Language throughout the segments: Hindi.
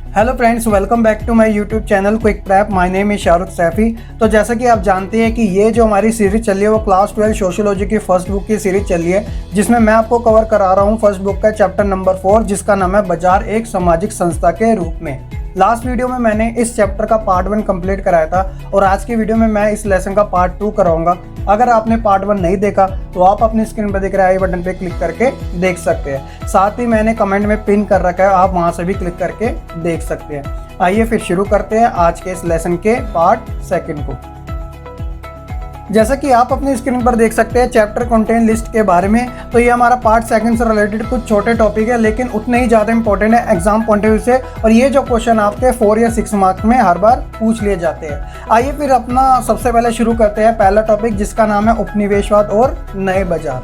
Hello friends, welcome back to my YouTube channel quick prep. My name is Shahrukh Saifi. तो जैसा कि आप जानते हैं कि ये जो हमारी सीरीज चल रही है वो क्लास 12 सोशियोलॉजी की फर्स्ट बुक की सीरीज चल रही है, जिसमें मैं आपको कवर करा रहा हूँ फर्स्ट बुक का चैप्टर नंबर 4, जिसका नाम है बाजार एक सामाजिक संस्था के रूप में। लास्ट वीडियो में मैंने इस चैप्टर का पार्ट 1 कंप्लीट कराया था और आज की वीडियो में मैं इस लेसन का पार्ट 2 कराऊंगा। अगर आपने पार्ट 1 नहीं देखा तो आप अपनी स्क्रीन पर दिख रहे आई बटन पे क्लिक करके देख सकते हैं। साथ ही मैंने कमेंट में पिन कर रखा है, आप वहां से भी क्लिक करके देख सकते हैं। आइए फिर शुरू करते हैं आज के इस लेसन के पार्ट 2 को। जैसा कि आप अपनी स्क्रीन पर देख सकते हैं चैप्टर कंटेंट लिस्ट के बारे में, तो ये हमारा पार्ट 2 से रिलेटेड कुछ छोटे टॉपिक है, लेकिन उतने ही ज़्यादा इंपॉर्टेंट है एग्जाम पॉइंट ऑफ व्यू से। और ये जो क्वेश्चन आपके 4 या 6 मार्क्स में हर बार पूछ लिए जाते हैं। आइए फिर अपना सबसे पहले शुरू करते हैं पहला टॉपिक, जिसका नाम है उपनिवेशवाद और नए बाजार।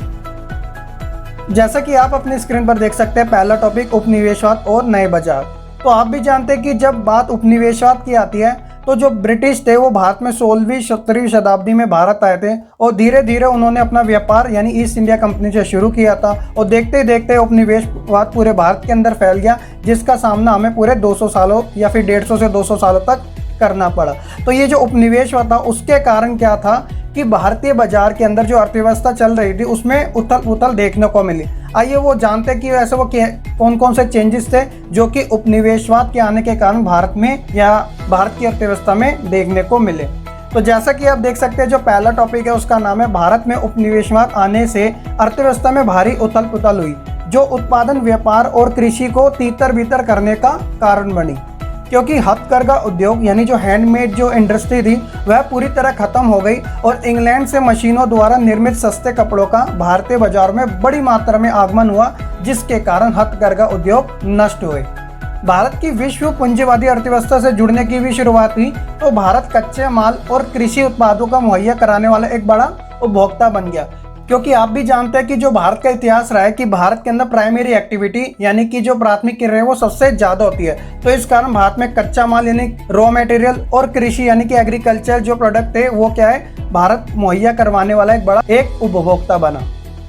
जैसा कि आप अपनी स्क्रीन पर देख सकते हैं पहला टॉपिक उपनिवेशवाद और नए बाजार। तो आप भी जानते हैं कि जब बात उपनिवेशवाद की आती है तो जो ब्रिटिश थे वो भारत में 16वीं 17वीं शताब्दी में भारत आए थे और धीरे धीरे उन्होंने अपना व्यापार यानी ईस्ट इंडिया कंपनी से शुरू किया था। और देखते ही देखते उपनिवेशवाद पूरे भारत के अंदर फैल गया, जिसका सामना हमें पूरे 200 सालों या फिर 150 से 200 सालों तक करना पड़ा। तो ये जो उपनिवेशवाद था उसके कारण क्या था कि भारतीय बाजार के अंदर जो अर्थव्यवस्था चल रही थी उसमें उथल पुथल देखने को मिली। आइए वो जानते हैं कि वैसे वो कौन कौन से चेंजेस थे जो कि उपनिवेशवाद के आने के कारण भारत में या भारत की अर्थव्यवस्था में देखने को मिले। तो जैसा कि आप देख सकते हैं जो पहला टॉपिक है उसका नाम है भारत में उपनिवेशवाद आने से अर्थव्यवस्था में भारी उथल पुथल हुई, जो उत्पादन, व्यापार और कृषि को तीतर बीतर करने का कारण बनी। क्योंकि हथकरघा उद्योग यानी जो हैंडमेड जो इंडस्ट्री थी वह पूरी तरह खत्म हो गई और इंग्लैंड से मशीनों द्वारा निर्मित सस्ते कपड़ों का भारतीय बाजार में बड़ी मात्रा में आगमन हुआ, जिसके कारण हथकरघा उद्योग नष्ट हुए। भारत की विश्व पूंजीवादी अर्थव्यवस्था से जुड़ने की भी शुरुआत हुई, तो भारत कच्चे माल और कृषि उत्पादों का मुहैया कराने वाला एक बड़ा उपभोक्ता बन गया। क्योंकि आप भी जानते हैं कि जो भारत का इतिहास रहा है कि भारत के अंदर प्राइमरी एक्टिविटी यानी कि जो प्राथमिक क्रिया है वो सबसे ज़्यादा होती है। तो इस कारण भारत में कच्चा माल यानी रॉ मटेरियल और कृषि यानी कि एग्रीकल्चर जो प्रोडक्ट है वो क्या है, भारत मुहैया करवाने वाला एक उपभोक्ता बना।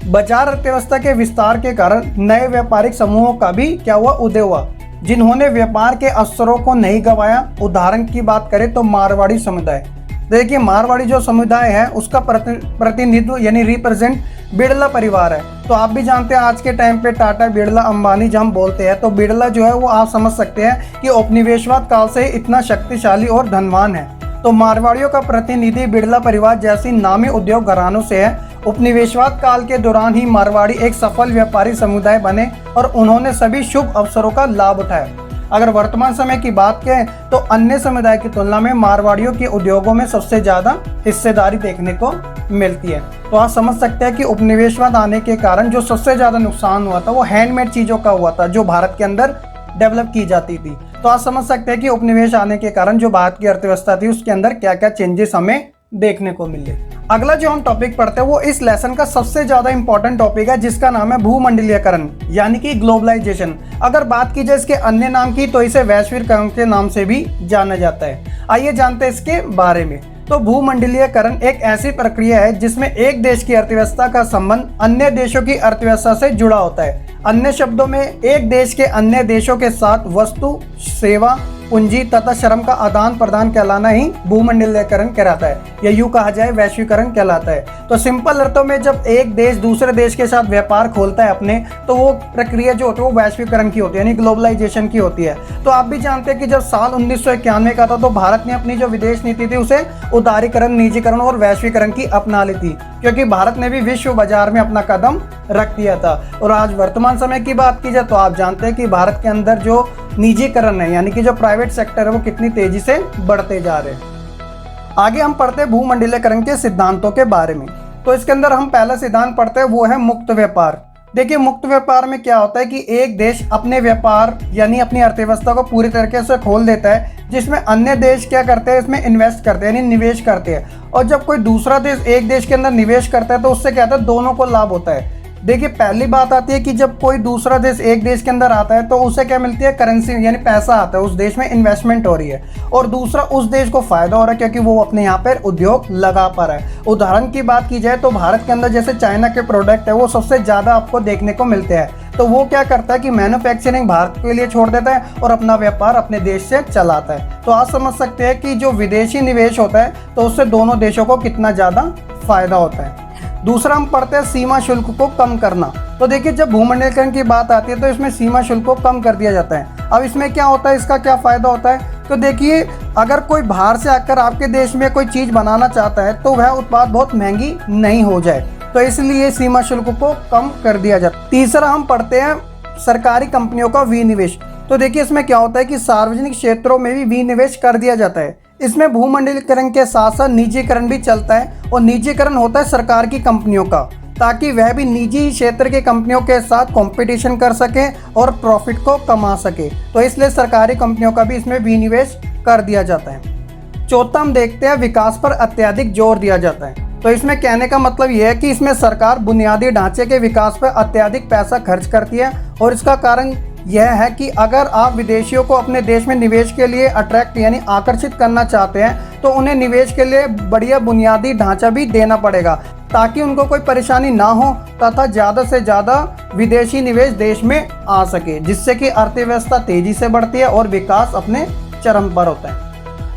बाजार अर्थव्यवस्था के विस्तार के कारण नए व्यापारिक समूहों का भी क्या हुआ, उदय हुआ, जिन्होंने व्यापार के अवसरों को नहीं गंवाया। उदाहरण की बात करें तो मारवाड़ी समुदाय। देखिए मारवाड़ी जो समुदाय है उसका प्रतिनिधित्व यानी रिप्रेजेंट बिड़ला परिवार है। तो आप भी जानते हैं आज के टाइम पे टाटा, बिड़ला, अंबानी जब हम बोलते हैं तो बिड़ला जो है वो आप समझ सकते हैं कि उपनिवेशवाद काल से इतना शक्तिशाली और धनवान है। तो मारवाड़ियों का प्रतिनिधि बिड़ला परिवार जैसी नामी उद्योग घरानों से है। उपनिवेशवाद काल के दौरान ही मारवाड़ी एक सफल व्यापारी समुदाय बने और उन्होंने सभी शुभ अवसरों का लाभ उठाया। अगर वर्तमान समय की बात करें तो अन्य समुदाय की तुलना में मारवाड़ियों के उद्योगों में सबसे ज़्यादा हिस्सेदारी देखने को मिलती है। तो आप समझ सकते हैं कि उपनिवेशवाद आने के कारण जो सबसे ज़्यादा नुकसान हुआ था वो हैंडमेड चीज़ों का हुआ था, जो भारत के अंदर डेवलप की जाती थी। तो आप समझ सकते हैं कि उपनिवेश आने के कारण जो भारत की अर्थव्यवस्था थी उसके अंदर क्या क्या चेंजेस हमें देखने को मिले। अगला जो हम टॉपिक पढ़ते हैं वो इस लेसन का सबसे ज्यादा इंपॉर्टेंट टॉपिक है, जिसका नाम है भूमंडलीयकरण यानी कि ग्लोबलाइजेशन। अगर बात की जाए इसके अन्य नाम की तो इसे वैश्वीकरण के नाम से भी जाना जाता है। आइए जानते हैं इसके बारे में। तो भूमंडलीयकरण एक ऐसी प्रक्रिया है जिसमें एक देश की अर्थव्यवस्था का संबंध अन्य देशों की अर्थव्यवस्था से जुड़ा होता है। अन्य शब्दों में एक देश के अन्य देशों के साथ वस्तु, सेवा, पूंजी तथा श्रम का आदान प्रदान कहलाना ही भूमंडलीयकरण कहलाता है, या यूं कहा जाए वैश्वीकरण कहलाता है। तो सिंपल अर्थों में जब एक देश दूसरे देश के साथ व्यापार खोलता है अपने, तो वो प्रक्रिया जो होती है वो वैश्वीकरण की होती है यानी ग्लोबलाइजेशन की होती है। तो आप भी जानते हैं कि जब साल 1991 का था तो भारत ने अपनी जो विदेश नीति थी उसे उदारीकरण, निजीकरण और वैश्वीकरण की अपना ली थी, क्योंकि भारत ने भी विश्व बाजार में अपना कदम रख दिया था। और आज वर्तमान समय की बात की जाए तो आप जानते हैं कि भारत के अंदर जो निजीकरण है यानी कि जो प्राइवेट सेक्टर है वो कितनी तेजी से बढ़ते जा रहे हैं। आगे हम पढ़ते हैं भूमंडलीकरण के सिद्धांतों के बारे में। तो इसके अंदर हम पहला सिद्धांत पढ़ते हैं, वो है मुक्त व्यापार। देखिए मुक्त व्यापार में क्या होता है कि एक देश अपने व्यापार यानी अपनी अर्थव्यवस्था को पूरी तरीके से खोल देता है, जिसमें अन्य देश क्या करते हैं, इसमें इन्वेस्ट करते हैं यानी निवेश करते हैं। और जब कोई दूसरा देश एक देश के अंदर निवेश करता है तो उससे क्या होता है, दोनों को लाभ होता है। देखिए पहली बात आती है कि जब कोई दूसरा देश एक देश के अंदर आता है तो उसे क्या मिलती है, करेंसी यानी पैसा आता है, उस देश में इन्वेस्टमेंट हो रही है। और दूसरा उस देश को फायदा हो रहा है क्योंकि वो अपने यहाँ पर उद्योग लगा पा रहा है। उदाहरण की बात की जाए तो भारत के अंदर जैसे चाइना के प्रोडक्ट है वो सबसे ज़्यादा आपको देखने को मिलते हैं, तो वो क्या करता है कि मैन्युफैक्चरिंग भारत के लिए छोड़ देता है और अपना व्यापार अपने देश से चलाता है। तो आप समझ सकते हैं कि जो विदेशी निवेश होता है तो उससे दोनों देशों को कितना ज़्यादा फायदा होता है। दूसरा हम पढ़ते हैं सीमा शुल्क को कम करना। तो देखिए, जब भूमंडलीकरण की बात आती है तो इसमें सीमा शुल्क को कम कर दिया जाता है। अब इसमें क्या होता है, इसका क्या फ़ायदा होता है, तो देखिए अगर कोई बाहर से आकर आपके देश में कोई चीज़ बनाना चाहता है तो वह उत्पाद बहुत महंगी नहीं हो जाए, तो इसलिए सीमा शुल्क को कम कर दिया जाता है। तीसरा हम पढ़ते हैं सरकारी कंपनियों का विनिवेश। तो देखिए इसमें क्या होता है कि सार्वजनिक क्षेत्रों में भी विनिवेश कर दिया जाता है। इसमें भूमंडलीकरण के साथ साथ निजीकरण भी चलता है, और निजीकरण होता है सरकार की कंपनियों का, ताकि वह भी निजी क्षेत्र के कंपनियों के साथ कंपटीशन कर सके और प्रॉफिट को कमा सके। तो इसलिए सरकारी कंपनियों का भी इसमें विनिवेश कर दिया जाता है। चौथा हम देखते हैं विकास पर अत्यधिक जोर दिया जाता है। तो इसमें कहने का मतलब यह है कि इसमें सरकार बुनियादी ढांचे के विकास पर अत्यधिक पैसा खर्च करती है, और इसका कारण यह है कि अगर आप विदेशियों को अपने देश में निवेश के लिए अट्रैक्ट यानी आकर्षित करना चाहते हैं तो उन्हें निवेश के लिए बढ़िया बुनियादी ढांचा भी देना पड़ेगा, ताकि उनको कोई परेशानी ना हो तथा ज़्यादा से ज़्यादा विदेशी निवेश देश में आ सके, जिससे कि अर्थव्यवस्था तेज़ी से बढ़ती है और विकास अपने चरम पर होता है।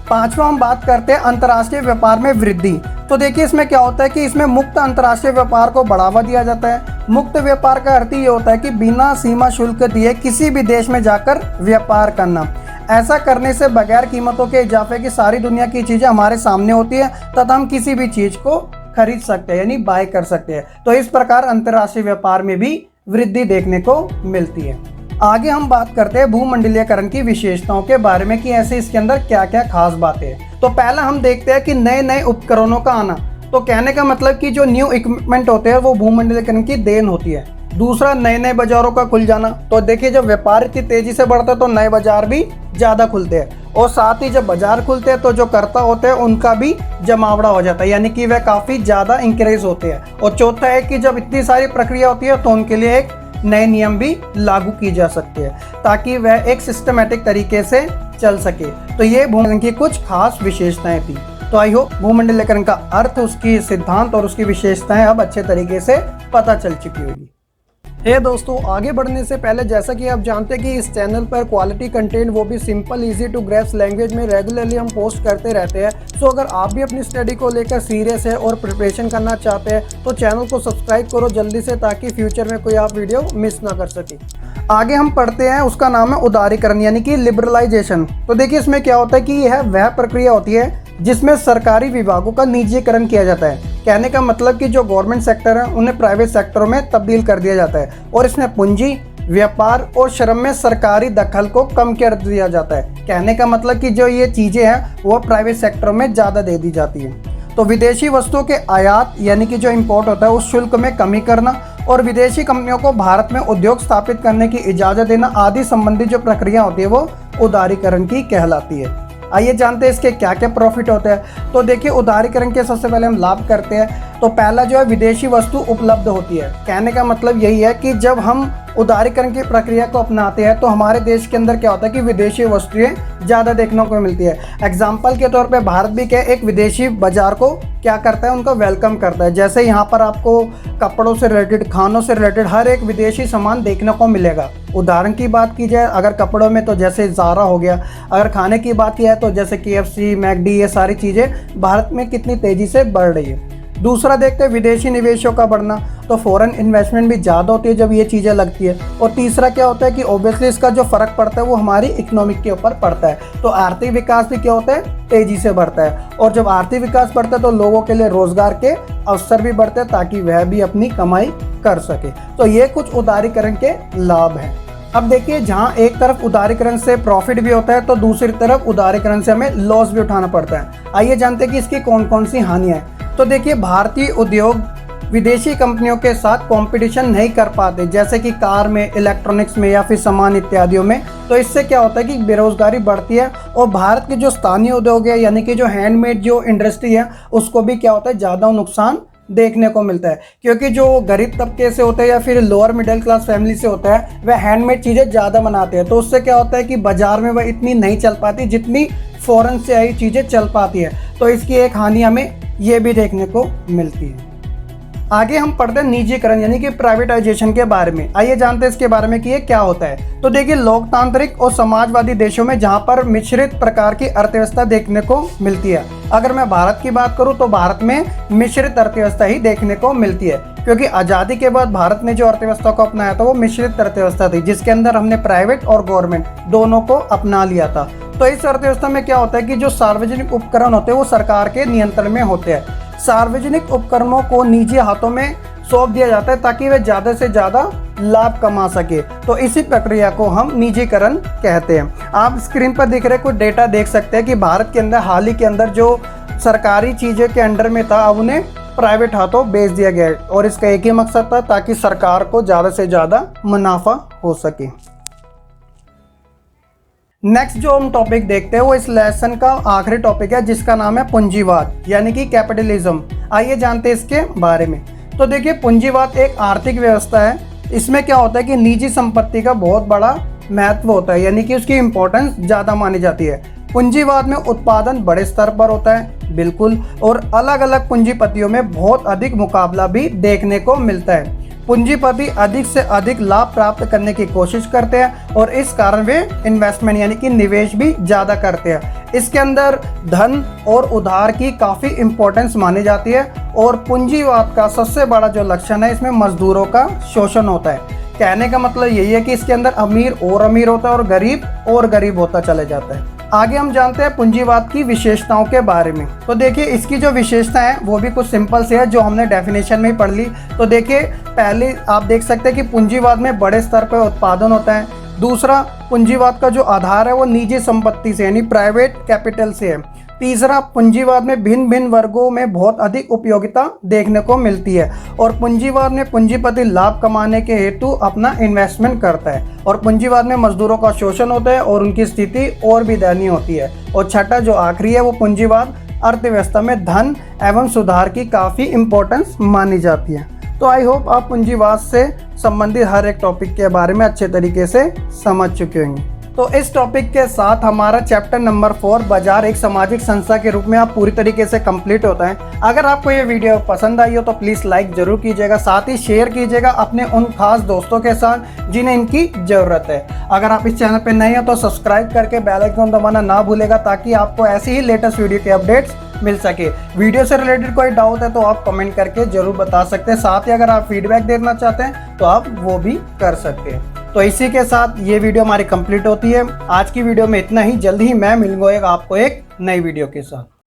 पांचवा हम बात करते हैं अंतर्राष्ट्रीय व्यापार में वृद्धि। तो देखिए इसमें क्या होता है कि इसमें मुक्त अंतर्राष्ट्रीय व्यापार को बढ़ावा दिया जाता है। मुक्त व्यापार का अर्थ ये होता है कि बिना सीमा शुल्क दिए किसी भी देश में जाकर व्यापार करना। ऐसा करने से बगैर कीमतों के इजाफे की सारी दुनिया की चीज़ें हमारे सामने होती है तथा हम किसी भी चीज़ को खरीद सकते हैं यानी बाय कर सकते हैं। तो इस प्रकार अंतर्राष्ट्रीय व्यापार में भी वृद्धि देखने को मिलती है। आगे हम बात करते हैं भूमंडलीकरण की विशेषताओं के बारे में कि ऐसे इसके अंदर क्या क्या खास बातें हैं। तो पहला हम देखते हैं कि नए नए उपकरणों का आना। तो कहने का मतलब कि जो न्यू इक्विपमेंट होते हैं वो भूमंडलीकरण की देन होती है। दूसरा, नए नए बाजारों का खुल जाना। तो देखिए जब व्यापार इतनी तेजी से बढ़ता है तो नए बाजार भी ज़्यादा खुलते हैं, और साथ ही जब बाजार खुलते हैं तो जो कर्ता होते हैं उनका भी जमावड़ा हो जाता है, यानी कि वह काफ़ी ज़्यादा इंक्रीज होते हैं। और चौथा है कि जब इतनी सारी प्रक्रिया होती है तो उनके लिए एक नए नियम भी लागू की जा सकते हैं, ताकि वह एक सिस्टमेटिक तरीके से चल सके। तो ये भूमंडलीकरण की कुछ खास विशेषताएं थी। तो आई होप भूमंडलीकरण का अर्थ, उसकी सिद्धांत और उसकी विशेषताएं अब अच्छे तरीके से पता चल चुकी होगी। दोस्तों, आगे बढ़ने से पहले जैसा कि आप जानते हैं कि इस चैनल पर क्वालिटी कंटेंट, वो भी simple easy to grasp language में रेगुलरली हम पोस्ट करते रहते हैं। सो अगर आप भी अपनी स्टडी को लेकर सीरियस है और प्रिपरेशन करना चाहते हैं तो चैनल को सब्सक्राइब करो जल्दी से, ताकि फ्यूचर में कोई आप वीडियो मिस ना कर सके। आगे हम पढ़ते हैं, उसका नाम है उदारीकरण यानी कि लिबरलाइजेशन। तो देखिए इसमें क्या होता है कि यह वह प्रक्रिया होती है जिसमें सरकारी विभागों का निजीकरण किया जाता है। कहने का मतलब कि जो गवर्नमेंट सेक्टर है उन्हें प्राइवेट सेक्टरों में तब्दील कर दिया जाता है, और इसमें पूंजी, व्यापार और श्रम में सरकारी दखल को कम कर दिया जाता है। कहने का मतलब कि जो ये चीज़ें हैं वो प्राइवेट सेक्टरों में ज़्यादा दे दी जाती हैं। तो विदेशी वस्तुओं के आयात यानी कि जो इम्पोर्ट होता है उस शुल्क में कमी करना, और विदेशी कंपनियों को भारत में उद्योग स्थापित करने की इजाज़त देना आदि संबंधी जो प्रक्रिया होती है वो उदारीकरण की कहलाती है। आइए जानते हैं इसके क्या क्या प्रॉफिट होते हैं। तो देखिए उदारीकरण के सबसे पहले हम लाभ करते हैं। तो पहला जो है विदेशी वस्तु उपलब्ध होती है। कहने का मतलब यही है कि जब हम उदारीकरण की प्रक्रिया को अपनाते हैं तो हमारे देश के अंदर क्या होता है कि विदेशी वस्तुएं ज़्यादा देखने को मिलती है। एग्जाम्पल के तौर पे भारत भी क्या एक विदेशी बाजार को क्या करता है, उनका वेलकम करता है। जैसे यहाँ पर आपको कपड़ों से रिलेटेड, खानों से रिलेटेड हर एक विदेशी सामान देखने को मिलेगा। उदाहरण की बात की जाए अगर कपड़ों में तो जैसे ज़ारा हो गया, अगर खाने की बात की जाए तो जैसे KFC, मैकडी, ये सारी चीज़ें भारत में कितनी तेज़ी से बढ़ रही है। दूसरा देखते हैं विदेशी निवेशों का बढ़ना। तो फॉरेन इन्वेस्टमेंट भी ज़्यादा होती है जब ये चीज़ें लगती है। और तीसरा क्या होता है कि ऑब्वियसली इसका जो फ़र्क पड़ता है वो हमारी इकोनॉमिक के ऊपर पड़ता है। तो आर्थिक विकास भी क्या होता है, तेज़ी से बढ़ता है। और जब आर्थिक विकास बढ़ता है तो लोगों के लिए रोज़गार के अवसर भी बढ़ते हैं, ताकि वह भी अपनी कमाई कर सके। तो ये कुछ उदारीकरण के लाभ हैं। अब देखिए जहाँ एक तरफ उदारीकरण से प्रॉफिट भी होता है तो दूसरी तरफ उदारीकरण से हमें लॉस भी उठाना पड़ता है। आइए जानते हैं कि इसकी कौन कौन सी हानियाँ हैं। तो देखिए भारतीय उद्योग विदेशी कंपनियों के साथ कंपटीशन नहीं कर पाते, जैसे कि कार में, इलेक्ट्रॉनिक्स में या फिर सामान इत्यादियों में। तो इससे क्या होता है कि बेरोजगारी बढ़ती है, और भारत के जो स्थानीय उद्योग है यानी कि जो हैंडमेड जो इंडस्ट्री है उसको भी क्या होता है ज़्यादा नुकसान देखने को मिलता है। क्योंकि जो गरीब तबके से होते हैं या फिर लोअर मिडिल क्लास फैमिली से होता है वह हैंडमेड चीज़ें ज़्यादा बनाते हैं। तो उससे क्या होता है कि बाज़ार में वह इतनी नहीं चल पाती जितनी फ़ॉरेन से आई चीज़ें चल पाती है। तो इसकी एक हानि हमें ये भी देखने को मिलती है। आगे हम पढ़ते हैं निजीकरण यानी कि प्राइवेटाइजेशन के बारे में। आइए जानते हैं इसके बारे में कि ये क्या होता है। तो देखिए, लोकतांत्रिक और समाजवादी देशों में जहां पर मिश्रित प्रकार की अर्थव्यवस्था देखने को मिलती है, अगर मैं भारत की बात करूं तो भारत में मिश्रित अर्थव्यवस्था ही देखने को मिलती है, क्योंकि आज़ादी के बाद भारत ने जो अर्थव्यवस्था को अपनाया था वो मिश्रित अर्थव्यवस्था थी, जिसके अंदर हमने प्राइवेट और गवर्नमेंट दोनों को अपना लिया था। तो इस अर्थव्यवस्था में क्या होता है कि जो सार्वजनिक उपकरण होते हैं वो सरकार के नियंत्रण में होते हैं। सार्वजनिक उपकरणों को निजी हाथों में सौंप दिया जाता है ताकि वे ज़्यादा से ज़्यादा लाभ कमा सके। तो इसी प्रक्रिया को हम निजीकरण कहते हैं। आप स्क्रीन पर दिख रहे कुछ डेटा देख सकते हैं कि भारत के अंदर हाल ही के अंदर जो सरकारी चीज़ें के अंडर में था, अब उन्हें प्राइवेट हाथों बेच दिया गया है, और इसका एक ही मकसद था ताकि सरकार को ज़्यादा से ज़्यादा मुनाफा हो सके। नेक्स्ट जो हम टॉपिक देखते हैं वो इस लेसन का आखिरी टॉपिक है, जिसका नाम है पूंजीवाद यानी कि कैपिटलिज्म। आइए जानते हैं इसके बारे में। तो देखिए, पूंजीवाद एक आर्थिक व्यवस्था है। इसमें क्या होता है कि निजी संपत्ति का बहुत बड़ा महत्व होता है, यानी कि उसकी इंपॉर्टेंस ज़्यादा मानी जाती है। पूंजीवाद में उत्पादन बड़े स्तर पर होता है, बिल्कुल, और अलग अलग पूंजीपतियों में बहुत अधिक मुकाबला भी देखने को मिलता है। पूंजीपति अधिक से अधिक लाभ प्राप्त करने की कोशिश करते हैं और इस कारण वे इन्वेस्टमेंट यानी कि निवेश भी ज़्यादा करते हैं। इसके अंदर धन और उधार की काफ़ी इम्पोर्टेंस मानी जाती है, और पूंजीवाद का सबसे बड़ा जो लक्षण है इसमें मजदूरों का शोषण होता है। कहने का मतलब यही है कि इसके अंदर अमीर और अमीर होता है और गरीब होता चले जाता है। आगे हम जानते हैं पूंजीवाद की विशेषताओं के बारे में। तो देखिए, इसकी जो विशेषता है वो भी कुछ सिंपल से है, जो हमने डेफिनेशन में ही पढ़ ली। तो देखिए, पहले आप देख सकते हैं कि पूंजीवाद में बड़े स्तर पर उत्पादन होता है। दूसरा, पूंजीवाद का जो आधार है वो निजी संपत्ति से यानी प्राइवेट कैपिटल से है। तीसरा, पूंजीवाद में भिन्न भिन्न वर्गों में बहुत अधिक उपयोगिता देखने को मिलती है, और पूंजीवाद में पूंजीपति लाभ कमाने के हेतु अपना इन्वेस्टमेंट करता है, और पूंजीवाद में मजदूरों का शोषण होता है और उनकी स्थिति और भी दयनीय होती है। और छठा जो आखिरी है वो पूंजीवाद अर्थव्यवस्था में धन एवं सुधार की काफ़ी इंपॉर्टेंस मानी जाती है। तो आई होप आप पूंजीवाद से संबंधित हर एक टॉपिक के बारे में अच्छे तरीके से समझ चुके होंगे। तो इस टॉपिक के साथ हमारा चैप्टर नंबर 4 बाजार एक सामाजिक संस्था के रूप में आप पूरी तरीके से कंप्लीट होता है। अगर आपको ये वीडियो पसंद आई हो तो प्लीज़ लाइक ज़रूर कीजिएगा, साथ ही शेयर कीजिएगा अपने उन खास दोस्तों के साथ जिन्हें इनकी ज़रूरत है। अगर आप इस चैनल पर नए हो तो सब्सक्राइब करके बेल आइकन दबाना ना भूलेगा, ताकि आपको ऐसी ही लेटेस्ट वीडियो के अपडेट्स मिल सके। वीडियो से रिलेटेड कोई डाउट है तो आप कमेंट करके जरूर बता सकते हैं। साथ ही अगर आप फीडबैक देना चाहते हैं तो आप वो भी कर सकते हैं। तो इसी के साथ ये वीडियो हमारी कंप्लीट होती है। आज की वीडियो में इतना ही। जल्दी ही मैं मिलूंगा आपको एक नई वीडियो के साथ।